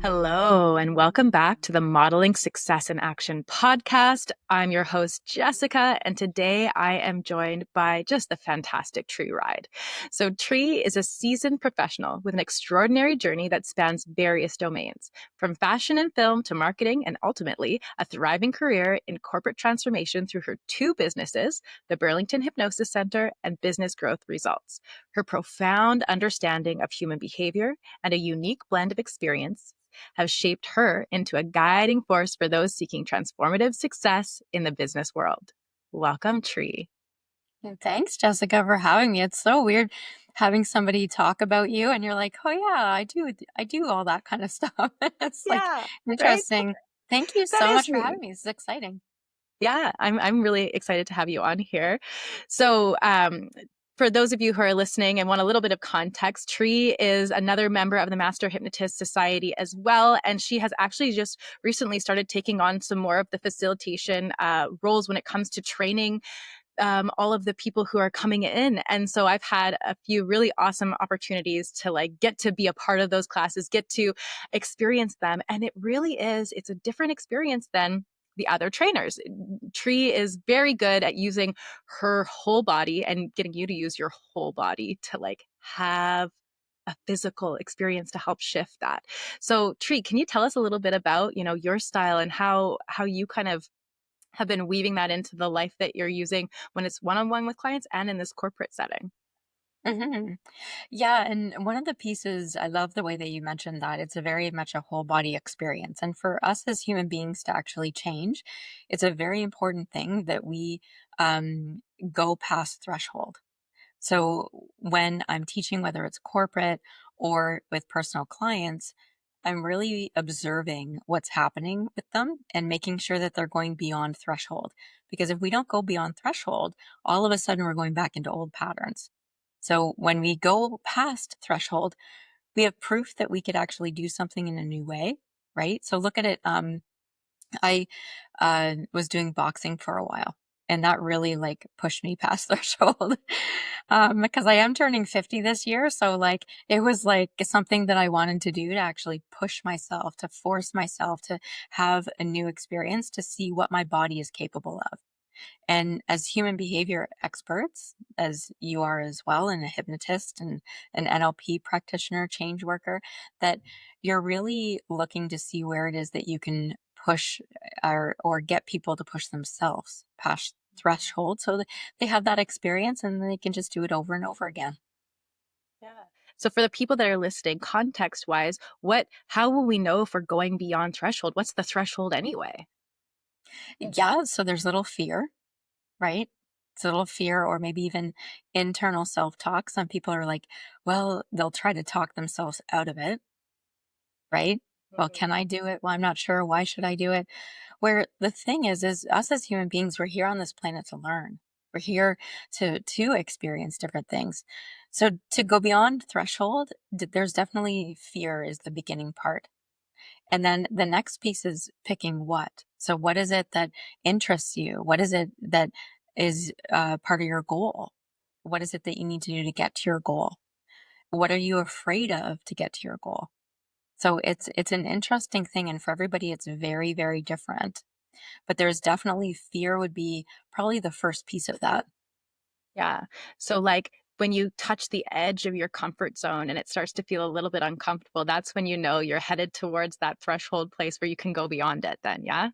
Hello, and welcome back to the Modeling Success in Action podcast. I'm your host, Jessica, and today I am joined by just the fantastic Tree Ryde. So, Tree is a seasoned professional with an extraordinary journey that spans various domains, from fashion and film to marketing, and ultimately a thriving career in corporate transformation through her two businesses, the Burlington Hypnosis Center and Business Growth Results. Her profound understanding of human behavior and a unique blend of experience have shaped her into a guiding force for those seeking transformative success in the business world. Welcome, Tree. And thanks, Jessica, for having me. It's so weird having somebody talk about you and you're like, "Oh yeah, I do all that kind of stuff." It's like Yeah, right? interesting. Thank you That so is much for me. having me. This is exciting. Yeah, I'm really excited to have you on here. So, for those of you who are listening and want a little bit of context, Tree is another member of the Master Hypnotist Society as well. And she has actually just recently started taking on some more of the facilitation roles when it comes to training all of the people who are coming in. And so I've had a few really awesome opportunities to like get to be a part of those classes, get to experience them. And it really is, it's a different experience than the other trainers. Tree is very good at using her whole body and getting you to use your whole body to like have a physical experience to help shift that. So Tree, can you tell us a little bit about, your style and how you kind of have been weaving that into the life that you're using when it's one-on-one with clients and in this corporate setting? hmm Yeah, and one of the pieces, I love the way that you mentioned that it's a very much a whole body experience. And for us as human beings to actually change, it's a very important thing that we um, go past threshold. So when I'm teaching, whether it's corporate or with personal clients, I'm really observing what's happening with them and making sure that they're going beyond threshold. Because if we don't go beyond threshold, all of a sudden we're going back into old patterns. So when we go past threshold, we have proof that we could actually do something in a new way, right? So look at it. I was doing boxing for a while, and that really like pushed me past threshold. Because I am turning 50 this year. So like it was like something that I wanted to do to actually push myself, to force myself to have a new experience to see what my body is capable of. And as human behavior experts, as you are as well, and a hypnotist and an NLP practitioner, change worker, that you're really looking to see where it is that you can push or get people to push themselves past threshold so that they have that experience and they can just do it over and over again. Yeah. So for the people that are listening, context-wise, how will we know if we're going beyond threshold? What's the threshold anyway? Yeah, so there's little fear, right? It's a little fear or maybe even internal self-talk. Some people are like, well, they'll try to talk themselves out of it, right? Well, Mhm. can I do it? Well, I'm not sure. Why should I do it? Where the thing is us as human beings, we're here on this planet to learn. We're here to experience different things. So to go beyond threshold, there's definitely fear is the beginning part. And then the next piece is picking what. So what is it that interests you? What is it that is part of your goal? What is it that you need to do to get to your goal? What are you afraid of to get to your goal? So it's an interesting thing, and for everybody, it's very, very different. But there's definitely fear would be probably the first piece of that. Yeah. So like when you touch the edge of your comfort zone and it starts to feel a little bit uncomfortable, that's when you know you're headed towards that threshold place where you can go beyond it then, yeah?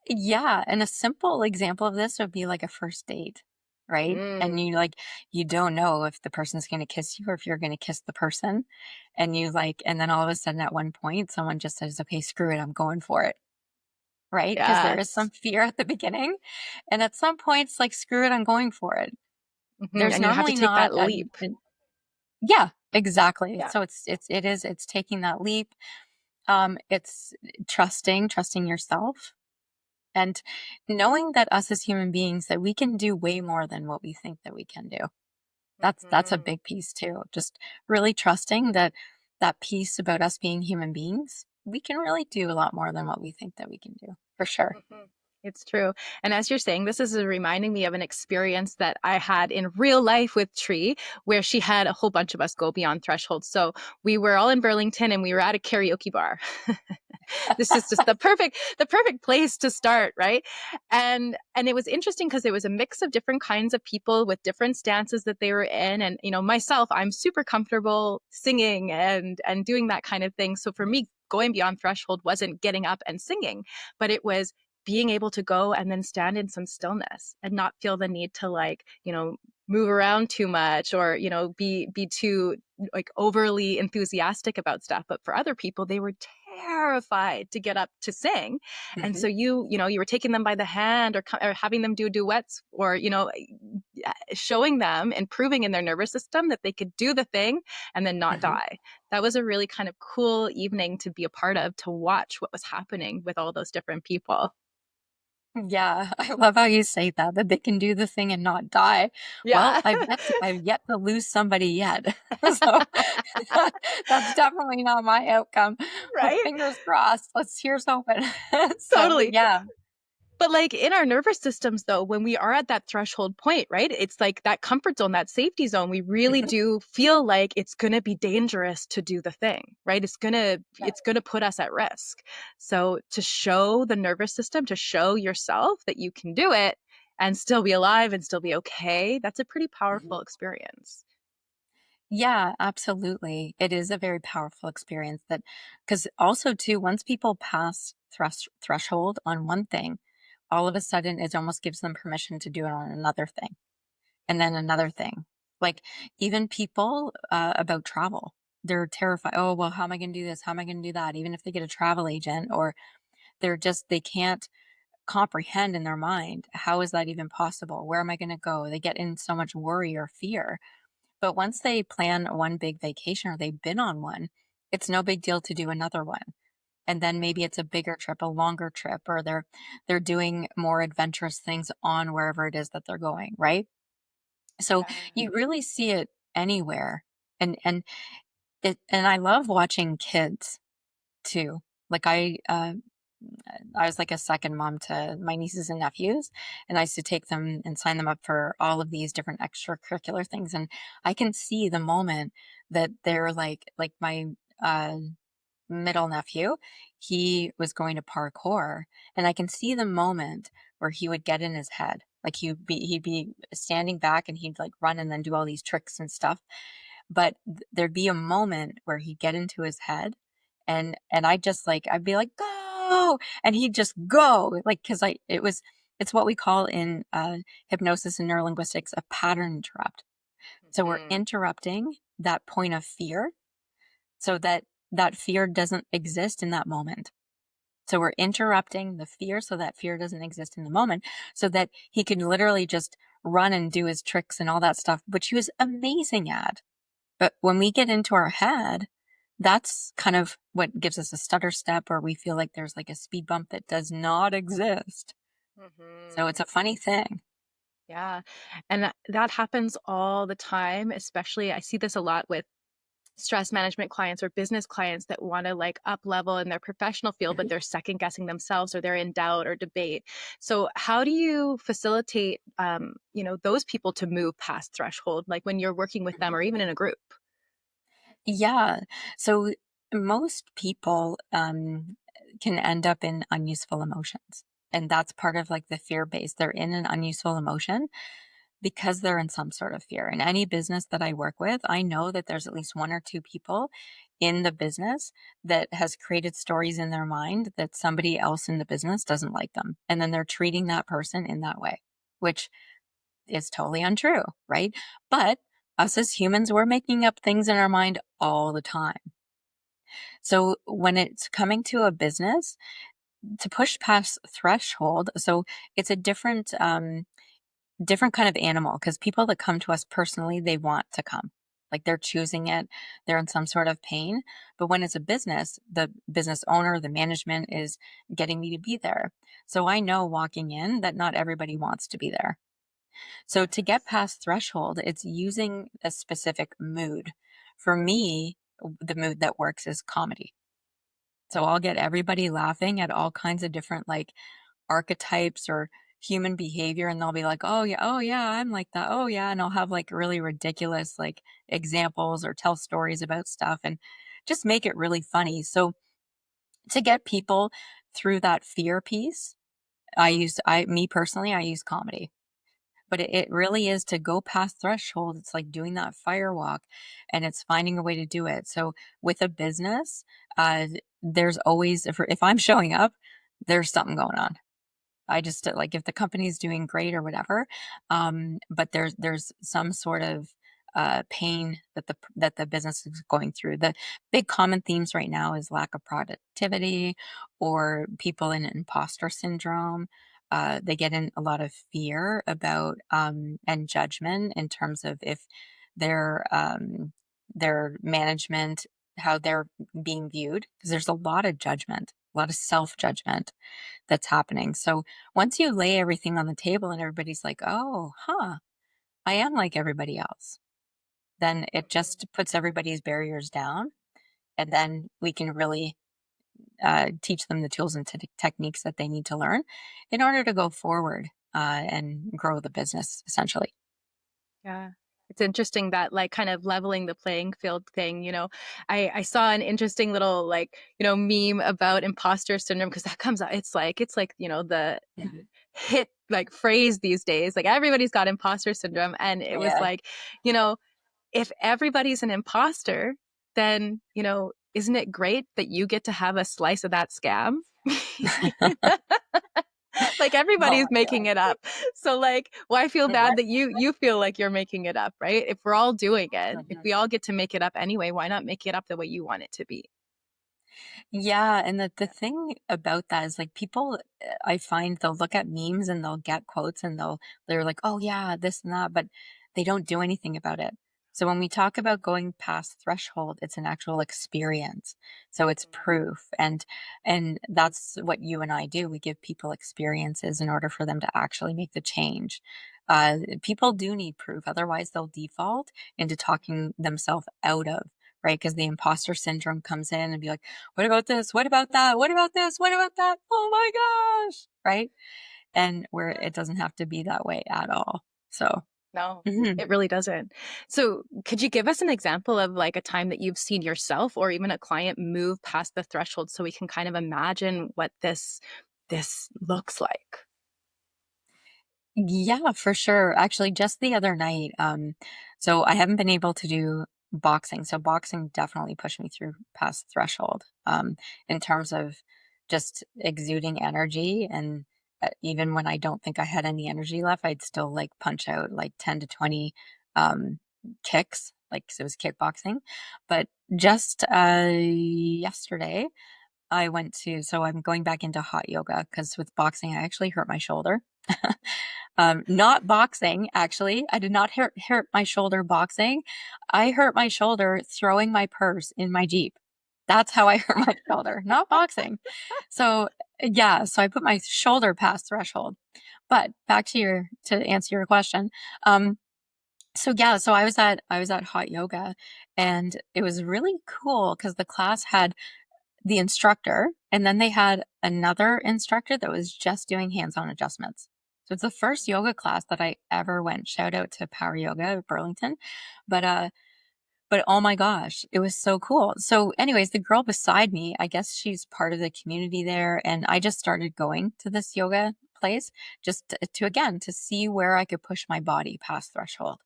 Yeah, and a simple example of this would be like a first date, right? And Mm, you don't know if the person's going to kiss you or if you're going to kiss the person, and and then all of a sudden at one point someone just says, "Okay, screw it, I'm going for it." Right? Because there is yes. some fear at the beginning, and at some point it's like, "Screw it, I'm going for it." Mhm. There's And you have to normally take not that leap. yeah, exactly. Yeah. So it's taking that leap. It's trusting yourself and knowing that us as human beings that we can do way more than what we think that we can do. That's a Mhm. big piece too. Just really trusting that that piece about us being human beings, we can really do a lot more than what we think that we can do. For sure. Mhm. It's true. And as you're saying, this is reminding me of an experience that I had in real life with Tree, where she had a whole bunch of us go beyond thresholds. So we were all in Burlington and we were at a karaoke bar. This is just the perfect place to start, right? And it was interesting because it was a mix of different kinds of people with different stances that they were in. And myself, I'm super comfortable singing and doing that kind of thing. So for me, going beyond threshold wasn't getting up and singing, but it was being able to go and then stand in some stillness and not feel the need to, like, move around too much, or be too, like, overly enthusiastic about stuff. But for other people, they were terrified to get up to sing. And Mhm. so you were taking them by the hand, or having them do duets, or showing them and proving in their nervous system that they could do the thing and then not Mhm. die. That was a really kind of cool evening to be a part of, to watch what was happening with all those different people. Yeah, I love how you say that, that they can do the thing and not die. Well, Yeah. I've yet to lose somebody yet. So that's definitely not my outcome. But Right? fingers crossed. Here's hoping. So Totally. yeah. But, like, in our nervous systems, though, when we are at that threshold point, right? It's like that comfort zone, that safety zone. We really Mhm. do feel like it's going to be dangerous to do the thing, right? It's going to Yeah. it's going to put us at risk. So to show the nervous system, to show yourself that you can do it and still be alive and still be okay, that's a pretty Mhm. powerful experience. Yeah, absolutely. It is a very powerful experience that, because also too, once people pass threshold on one thing, all of a sudden it almost gives them permission to do it on another thing. And then another thing, like even people about travel, they're terrified. Oh, well, how am I going to do this? How am I going to do that? Even if they get a travel agent, or they can't comprehend in their mind, how is that even possible? Where am I going to go? They get in so much worry or fear. But once they plan one big vacation or they've been on one, it's no big deal to do another one. And then maybe it's a bigger trip, a longer trip, or they're doing more adventurous things on wherever it is that they're going, right? So Yeah. you really see it anywhere. And I love watching kids too. Like I was like a second mom to my nieces and nephews, and I used to take them and sign them up for all of these different extracurricular things. And I can see the moment that they're like my uh middle nephew, he was going to parkour, and I can see the moment where he would get in his head. Like he'd be standing back and he'd like run and then do all these tricks and stuff. But there'd be a moment where he'd get into his head, and I'd be like, "Go!" And he'd just go, like, because it's what we call in hypnosis and neurolinguistics a pattern interrupt. So we're Mhm. interrupting that point of fear so that that fear doesn't exist in that moment. So we're interrupting the fear so that fear doesn't exist in the moment, so that he can literally just run and do his tricks and all that stuff, which he was amazing at. But when we get into our head, that's kind of what gives us a stutter step, or we feel like there's like a speed bump that does not exist. So Mhm. it's a funny thing. Yeah. And that happens all the time, especially I see this a lot with stress management clients or business clients that want to, like, up level in their professional field, but Mhm. they're second guessing themselves, or they're in doubt or debate. So how do you facilitate, those people to move past threshold, like when you're working with them Mhm. or even in a group? Yeah. So most people can end up in unuseful emotions. And that's part of like the fear base. They're in an unuseful emotion because they're in some sort of fear. In any business that I work with, I know that there's at least one or two people in the business that has created stories in their mind that somebody else in the business doesn't like them. And then they're treating that person in that way, which is totally untrue, right? But us as humans, we're making up things in our mind all the time. So when it's coming to a business, to push past threshold, so it's a different kind of animal, because people that come to us personally, they want to come. Like they're choosing it, they're in some sort of pain. But when it's a business, the business owner, the management is getting me to be there. So I know walking in that not everybody wants to be there. So to get Yes. past threshold, it's using a specific mood. For me, the mood that works is comedy. So I'll get everybody laughing at all kinds of different like archetypes or human behavior, and they'll be like, oh yeah, I'm like that. Oh yeah. And I'll have like really ridiculous like examples or tell stories about stuff and just make it really funny. So to get people through that fear piece, me personally, I use comedy. But it really is to go past threshold. It's like doing that fire walk and it's finding a way to do it. So with a business, there's always, if I'm showing up, there's something going on. I just like if the company's doing great or whatever, but there's some sort of pain that the business is going through. The big common themes right now is lack of productivity or people in imposter syndrome. They get in a lot of fear about and judgment in terms of if their management, how they're being viewed, because there's a lot of judgment, a lot of self judgment that's happening. So once you lay everything on the table and everybody's like, oh, huh, I am like everybody else, then it just puts everybody's barriers down. And then we can really teach them the tools and techniques that they need to learn in order to go forward and grow the business essentially. Yeah. It's interesting that like kind of leveling the playing field thing, I saw an interesting little like, meme about imposter syndrome because that comes out. It's like, the Mhm. hit like phrase these days. Like everybody's got imposter syndrome. And it was Yeah. like, you know, if everybody's an imposter, then, isn't it great that you get to have a slice of that scam? Like Oh everybody's my making God. it up. So like why feel bad Right. that you feel like you're making it up, right? If we're all doing it, if we Mhm. all get to make it up anyway, why not make it up the way you want it to be? Yeah, and the thing about that is like people I find they'll look at memes and they'll get quotes and they're like, "Oh yeah, this and that," but they don't do anything about it. So when we talk about going past threshold, it's an actual experience. So it's proof and that's what you and I do. We give people experiences in order for them to actually make the change. People do need proof, otherwise they'll default into talking themselves out of, right? Because the imposter syndrome comes in and be like, what about this? What about that? What about this? What about that? Oh my gosh. Right. And where it doesn't have to be that way at all. So, No, mhm. it really doesn't. So, could you give us an example of like a time that you've seen yourself or even a client move past the threshold so we can kind of imagine what this looks like? Yeah, for sure. Actually, just the other night, so I haven't been able to do boxing. So boxing definitely pushed me through past threshold, in terms of just exuding energy. And even when I don't think I had any energy left, I'd still like punch out like 10 to 20 um, kicks, like 'cause it was kickboxing. But just yesterday, so I'm going back into hot yoga because with boxing, I actually hurt my shoulder. Not boxing, actually. I did not hurt my shoulder boxing. I hurt my shoulder throwing my purse in my Jeep. That's how I hurt my shoulder, not boxing. So, yeah, so I put my shoulder past threshold. But back to to answer your question. Um, so yeah, so I was at hot yoga and it was really cool because the class had the instructor, and then they had another instructor that was just doing hands-on adjustments. So it's the first yoga class that I ever went. Shout out to Power Yoga at Burlington. But oh my gosh, it was so cool. So anyways, the girl beside me, I guess she's part of the community there, and I just started going to this yoga place just to again to see where I could push my body past threshold,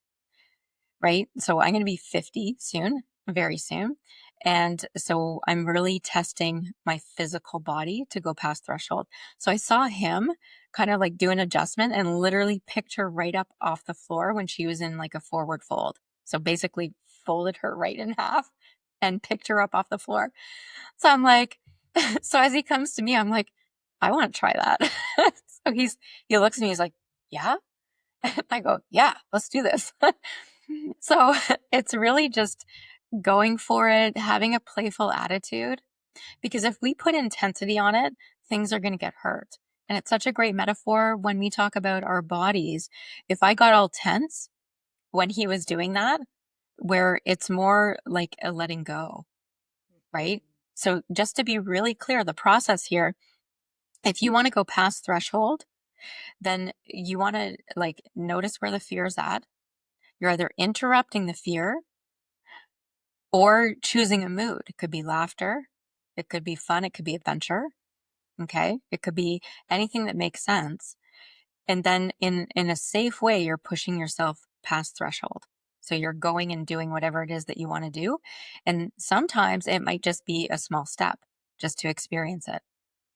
right? So I'm going to be 50 soon, very soon. And so I'm really testing my physical body to go past threshold. So I saw him kind of like do an adjustment and literally picked her right up off the floor when she was in like a forward fold. So basically folded her right in half and picked her up off the floor. So I'm like, so as he comes to me, I'm like, I want to try that. So he looks at me, he's like, yeah. I go, yeah, let's do this. So it's really just going for it, having a playful attitude, because if we put intensity on it, things are going to get hurt. And it's such a great metaphor when we talk about our bodies. If I got all tense when he was doing that, where it's more like a letting go, right? So just to be really clear, the process here If you want to go past threshold, then you want to like notice where the fear is at. You're either interrupting the fear or choosing a mood. It could be laughter, it could be fun, it could be adventure. Okay. It could be anything that makes sense. And then in a safe way, you're pushing yourself past threshold. So you're going and doing whatever it is that you want to do. And sometimes it might just be a small step just to experience it,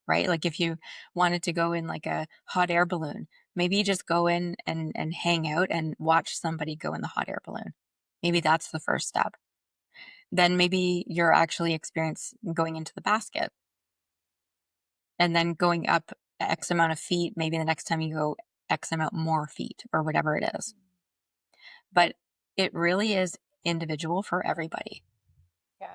right? Like if you wanted to go in like a hot air balloon, maybe you just go in and hang out and watch somebody go in the hot air balloon. Maybe that's the first step. Then maybe you're actually experience going into the basket and then going up X amount of feet. Maybe the next time you go X amount more feet or whatever it is. But it really is individual for everybody. Yeah.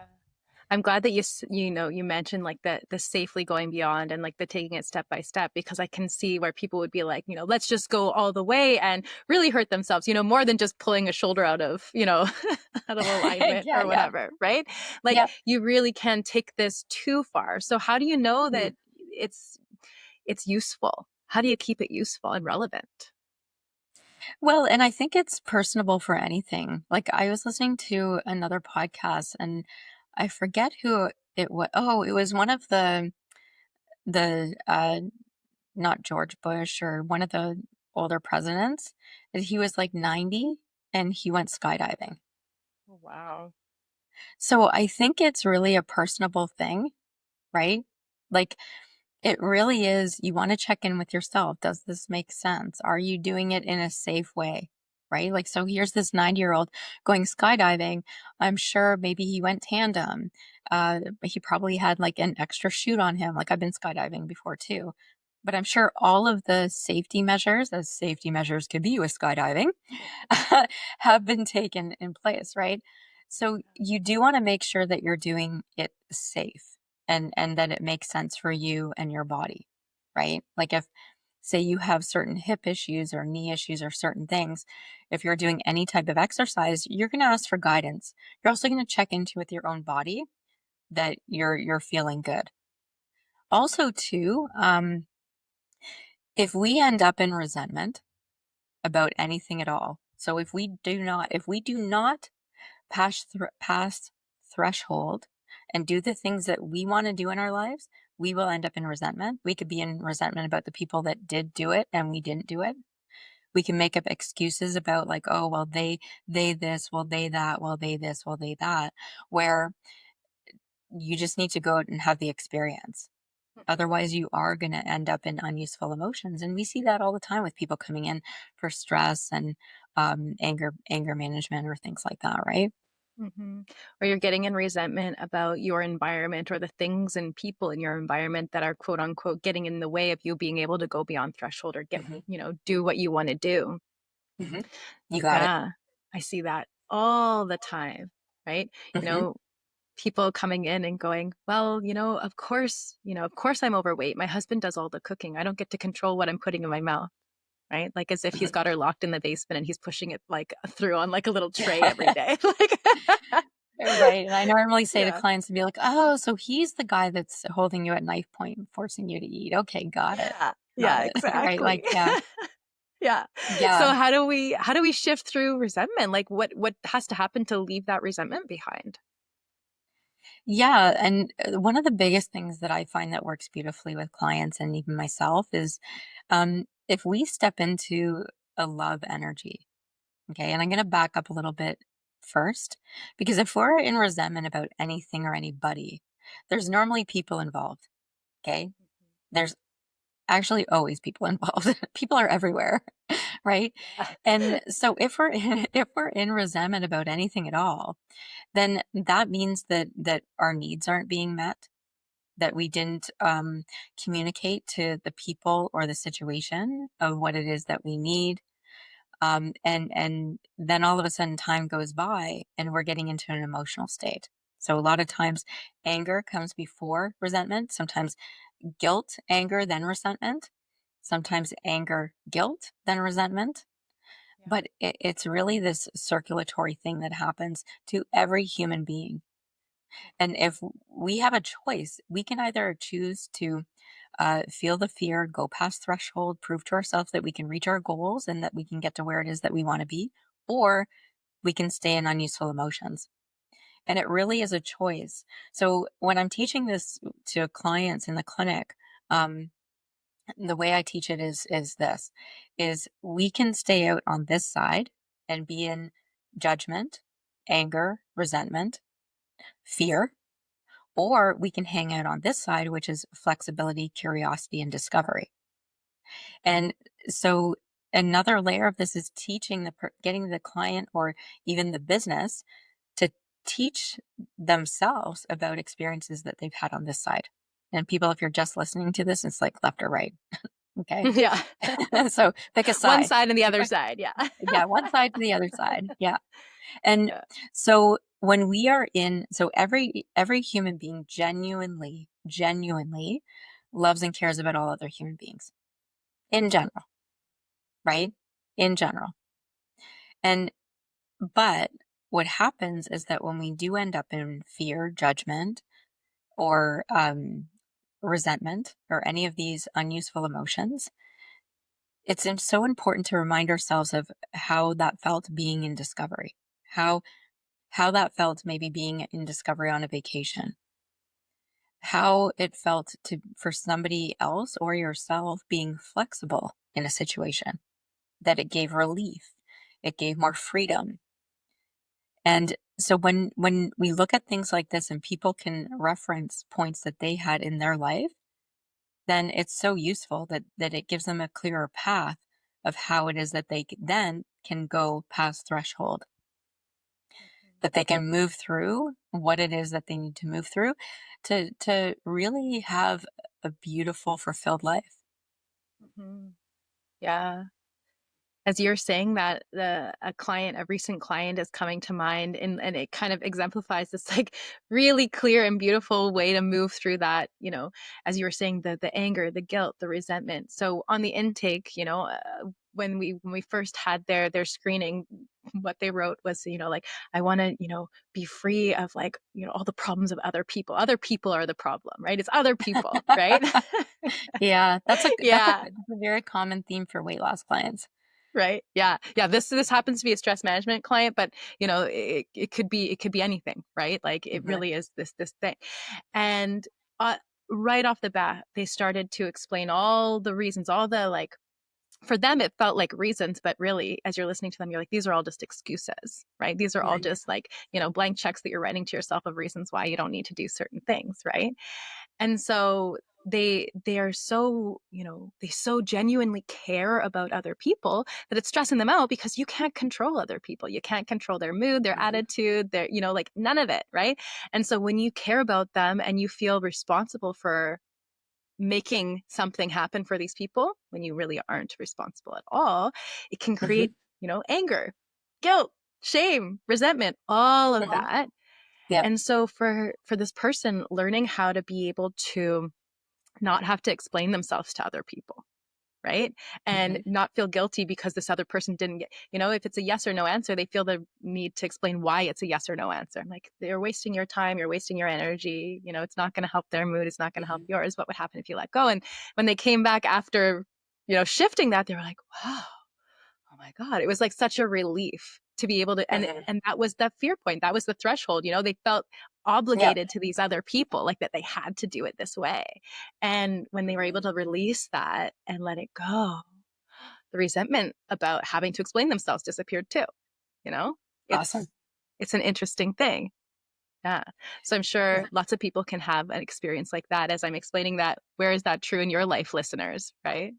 I'm glad that you mentioned like the safely going beyond and like the taking it step by step, because I can see where people would be like, let's just go all the way and really hurt themselves, more than just pulling a shoulder out of, out of alignment Yeah, or yeah. whatever, right? Like Yep. you really can take this too far. So how do you know Mhm. that it's useful? How do you keep it useful and relevant? Well, and I think it's personable for anything. Like I was listening to another podcast and I forget who it was. Oh, it was one of the not George Bush or one of the older presidents. And he was like 90 and he went skydiving. Oh, wow. So I think it's really a personable thing, right? Like it really is, you want to check in with yourself. Does this make sense? Are you doing it in a safe way? Right? Like, so here's this 90-year-old going skydiving. I'm sure maybe he went tandem. He probably had like an extra chute on him. Like, I've been skydiving before too. But I'm sure all of the safety measures, as safety measures could be with skydiving, have been taken in place, right? So you do want to make sure that you're doing it safe and that it makes sense for you and your body, right? Like if say you have certain hip issues or knee issues or certain things, if you're doing any type of exercise, you're going to ask for guidance. You're also going to check into with your own body that you're feeling good. Also, too, if we end up in resentment about anything at all, so if we do not pass threshold and do the things that we want to do in our lives, we will end up in resentment. We could be in resentment about the people that did do it and we didn't do it. We can make up excuses about like, oh, well, they this, well, they that, well, they this, well, they that, where you just need to go out and have the experience. Otherwise, you are going to end up in unuseful emotions. And we see that all the time with people coming in for stress and anger management or things like that, right? Or you're getting in resentment about your environment or the things and people in your environment that are quote unquote getting in the way of you being able to go beyond threshold or get, Hmm. do what you want to do. Hmm. You got it. Yeah, I see that all the time, right? You Hmm. know, people coming in and going, well, of course I'm overweight. My husband does all the cooking. I don't get to control what I'm putting in my mouth, right? Like as if he's got her locked in the basement and he's pushing it like through on like a little tray every day. Like, Right. And I normally say to yeah, clients to be like, oh, so he's the guy that's holding you at knife point and forcing you to eat. Okay, got it. yeah, Got yeah, it. Right. exactly. Like, yeah. Yeah. So Yeah. how do we shift through resentment? Like what has to happen to leave that resentment behind? Yeah. And one of the biggest things that I find that works beautifully with clients and even myself is if we step into a love energy. Okay. And I'm going to back up a little bit first, because if we're in resentment about anything or anybody, there's normally people involved. Okay. There's actually always people involved. People are everywhere, right? Yeah. And so if we're in resentment about anything at all, then that means that our needs aren't being met, that we didn't communicate to the people or the situation of what it is that we need. And then all of a sudden time goes by and we're getting into an emotional state. So a lot of times anger comes before resentment, sometimes guilt, anger, then resentment, sometimes anger, guilt, then resentment. Yeah. But it's really this circulatory thing that happens to every human being. And if we have a choice, we can either choose to feel the fear, go past threshold, prove to ourselves that we can reach our goals and that we can get to where it is that we want to be, or we can stay in unuseful emotions. And it really is a choice. So when I'm teaching this to clients in the clinic, um, the way I teach it is this is we can stay out on this side and be in judgment, anger, resentment, fear, or we can hang out on this side, which is flexibility, curiosity, and discovery. And so another layer of this is teaching getting the client or even the business to teach themselves about experiences that they've had on this side. And people, if you're just listening to this, it's like left or right. Okay. Yeah. So pick a One side. side and the other side. Yeah. Yeah, one side to the other side. Yeah. And Yeah. so when we are in, so every human being genuinely loves and cares about all other human beings in general, right? In general. And but what happens is that when we do end up in fear, judgment, or resentment, or any of these unuseful emotions, so important to remind ourselves of how that felt being in discovery, how how that felt maybe being in discovery on a vacation, how it felt to for somebody else or yourself being flexible in a situation, that it gave relief, it gave more freedom. And so when we look at things like this and people can reference points that they had in their life, then it's so useful that it gives them a clearer path of how it is that then can go past threshold, that they can move through what it is that they need to move through to really have a beautiful, fulfilled life. Mhm. Yeah. As you're saying that, a recent client is coming to mind, and it kind of exemplifies this like really clear and beautiful way to move through that, as you were saying, the anger, the guilt, the resentment. So on the intake, when we first had their screening, what they wrote was, like, I want to, be free of, like, all the problems of other people. Other people are the problem, right? It's other people, right? Yeah, Yeah. that's a very common theme for weight loss clients. Right. Yeah. Yeah. This happens to be a stress management client, but it could be anything, right? Like, it Mhm, really is this thing. And uh, right off the bat, they started to explain all the reasons, all the, like, for them it felt like reasons, but really, as you're listening to them, you're like, these are all just excuses, right? These are all right. just, like, blank checks that you're writing to yourself of reasons why you don't need to do certain things, right? And so they are so, they so genuinely care about other people that it's stressing them out, because you can't control other people. You can't control their mood, their Mhm, attitude, their, like, none of it, right? And so when you care about them and you feel responsible for making something happen for these people, when you really aren't responsible at all, it can mhm, create, anger, guilt, shame, resentment, all of mhm. that. Yep. And so for this person, learning how to be able to not have to explain themselves to other people, right? And Mhm, not feel guilty because this other person didn't get, if it's a yes or no answer, they feel the need to explain why it's a yes or no answer. I'm like, they're wasting your time, you're wasting your energy, it's not going to help their mood, it's not going to help mhm, yours. What would happen if you let go? And when they came back after, shifting that, they were like, wow, oh my God, it was like such a relief to be able to, and mhm. and that was the fear point. That was the threshold. They felt Yep. obligated to these other people, like that they had to do it this way. And when they were able to release that and let it go, the resentment about having to explain themselves disappeared too. You know, Awesome. it's an interesting thing. Yeah. So I'm Yeah. sure lots of people can have an experience like that. As I'm explaining that, where is that true in your life, listeners? Right?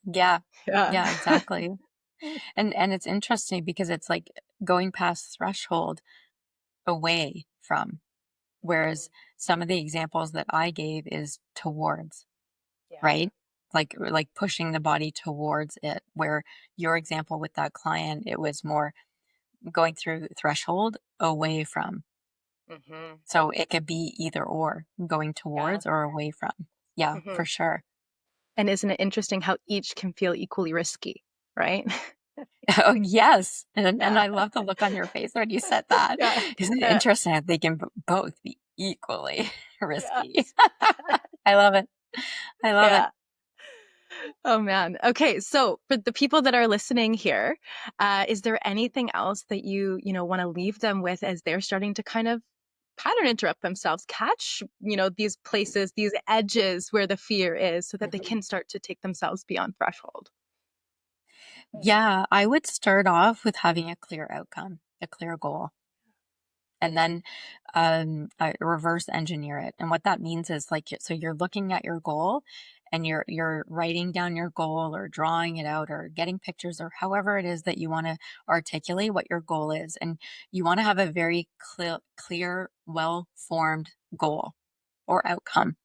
Yeah. Yeah. Yeah, exactly. And it's interesting because it's like going past threshold away from, whereas some of the examples that I gave is towards, Yeah. right? Like pushing the body towards it, where your example with that client, it was more going through threshold away from. Hmm. So it could be either or, going Yeah. towards or away from. Yeah, Hmm. for sure. And isn't it interesting how each can feel equally risky, right? Oh, yes. And Yeah. I love the look on your face when you said that. Yeah. Isn't it Yeah. interesting that they can both be equally Yeah. risky? I love it. I love it. Yeah. Oh man. Okay, so for the people that are listening here, is there anything else that you want to leave them with as they're starting to kind of pattern interrupt themselves, catch, these places, these edges where the fear is so that they Mhm. can start to take themselves beyond threshold? Yeah, I would start off with having a clear outcome, a clear goal, and then reverse engineer it. And what that means is like, so you're looking at your goal and you're writing down your goal or drawing it out or getting pictures or however it is that you want to articulate what your goal is. And you want to have a very clear, well-formed goal or outcome.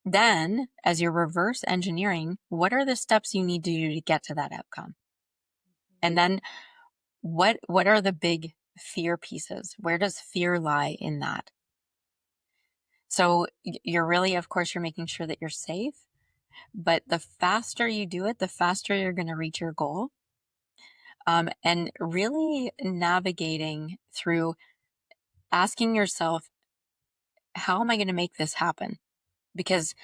Then, as you're reverse engineering, what are the steps you need to do to get to that outcome? And then what are the big fear pieces? Where does fear lie in that? So you're really, of course, you're making sure that you're safe, but the faster you do it, the faster you're going to reach your goal. And really navigating through asking yourself, how am I going to make this happen? Because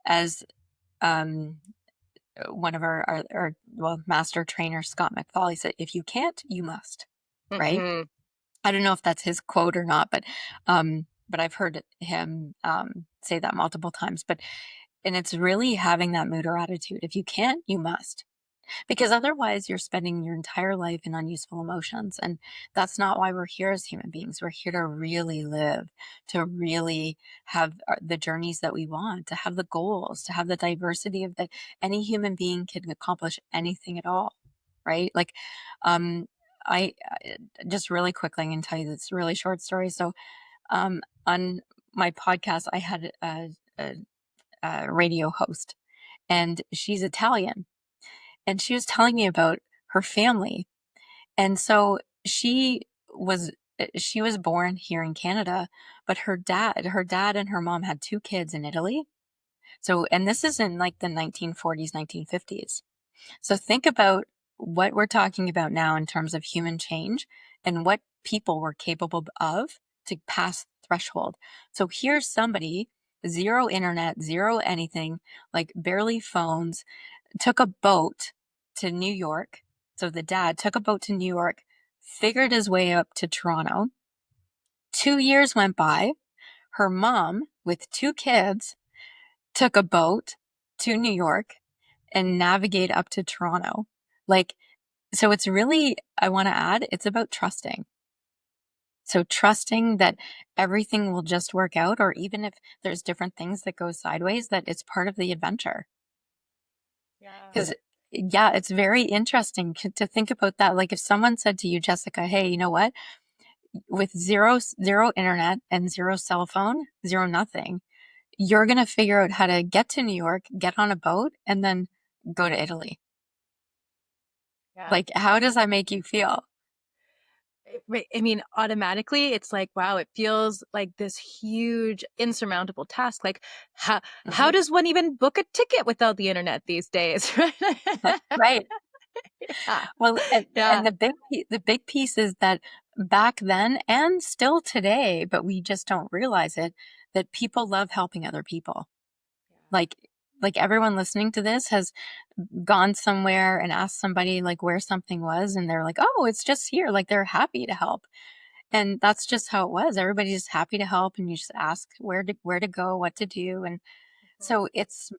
as um, one of our well, master trainer, Scott McFall, he said, if you can't, you must, right? Hmm. I don't know if that's his quote or not, but I've heard him say that multiple times. And it's really having that mood or attitude. If you can't, you must. Because otherwise, you're spending your entire life in unuseful emotions. And that's not why we're here as human beings. We're here to really live, to really have the journeys that we want, to have the goals, to have the diversity of that any human being can accomplish anything at all. Right. Like, um, I just really quickly, I can tell you this really short story. So, on my podcast, I had a radio host and she's Italian and she was telling me about her family. And so was she was born here in Canada, but her dad and her mom had two kids in Italy. So, and this is in like the 1940s, 1950s. So think about what we're talking about now in terms of human change and what people were capable of to pass threshold. So here's somebody, zero internet, zero anything, like barely phones, took a boat to New York. So the dad took a boat to New York, figured his way up to Toronto. 2 years went by. Her mom, with two kids, took a boat to New York and navigate up to Toronto. Like, so it's really, I want to add, it's about trusting. So trusting that everything will just work out, or even if there's different things that go sideways, that it's part of the adventure. Yeah. Because, yeah, it's very interesting to think about that. Like if someone said to you, Jessica, hey, you know what? With zero internet and zero cell phone, zero nothing, you're going to figure out how to get to New York, get on a boat, and then go to Italy. Yeah. Like, how does that make you feel? Right. I mean, automatically, it's like, wow, it feels like this huge, insurmountable task. Like, how Mhm. does one even book a ticket without the internet these days? Right? Right. Yeah. Well, and Yeah. the big piece is that back then and still today, but we just don't realize it, that people love helping other people. Like like everyone listening to this has gone somewhere and asked somebody like where something was and they're like, "Oh, it's just here." Like they're happy to help. And that's just how it was. Everybody's just happy to help and you just ask where to go, what to do. And so it's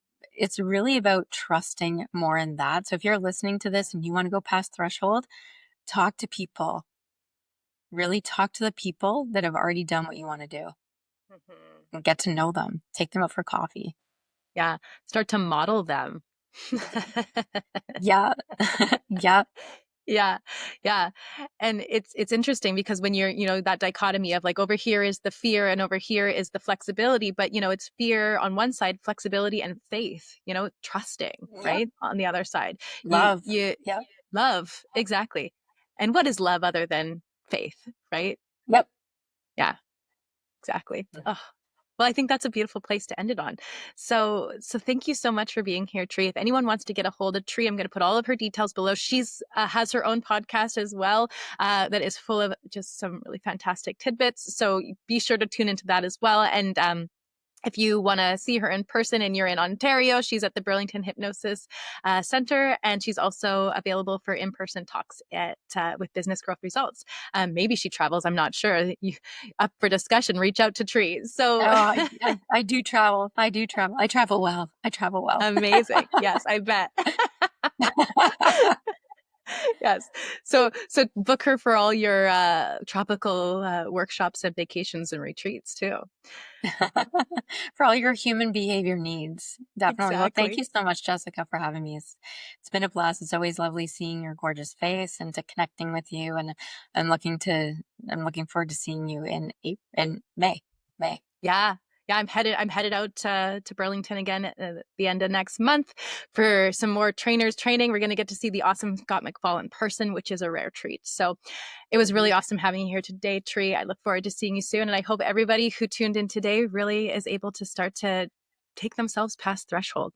really about trusting more in that. So if you're listening to this and you want to go past threshold, talk to people. Really talk to the people that have already done what you want to do Mhm. and get to know them. Take them out for coffee. Yeah. Start to model them. Yeah. Yeah. Yeah. Yeah. And it's interesting because when you're that dichotomy of like over here is the fear and over here is the flexibility, but it's fear on one side, flexibility and faith, trusting, Yep. right? On the other side. Love. You Yep. love, exactly. And what is love other than faith, right? Yep. Yeah, exactly. Oh, well, I think that's a beautiful place to end it on. So thank you so much for being here, Tree. If anyone wants to get a hold of Tree, I'm going to put all of her details below. She's has her own podcast as well that is full of just some really fantastic tidbits. So be sure to tune into that as well. And If you want to see her in person and you're in Ontario, she's at the Burlington Hypnosis Center, and she's also available for in-person talks at with business growth results. Maybe she travels. I'm not sure. Up for discussion, reach out to Tree. Oh, So I do travel. I do travel. I travel well. I travel well. amazing. Yes, I bet. Yes. So book her for all your tropical workshops and vacations and retreats too. For all your human behavior needs. Definitely. Well, thank Exactly. you so much, Jessica, for having me. It's been a blast. It's always lovely seeing your gorgeous face and to connecting with you. And I'm looking forward to seeing you in May. May. Yeah. Yeah, I'm headed out to Burlington again at the end of next month for some more trainers training. We're going to get to see the awesome Scott McFall in person, which is a rare treat. So it was really awesome having you here today, Tree. I look forward to seeing you soon. And I hope everybody who tuned in today really is able to start to take themselves past threshold.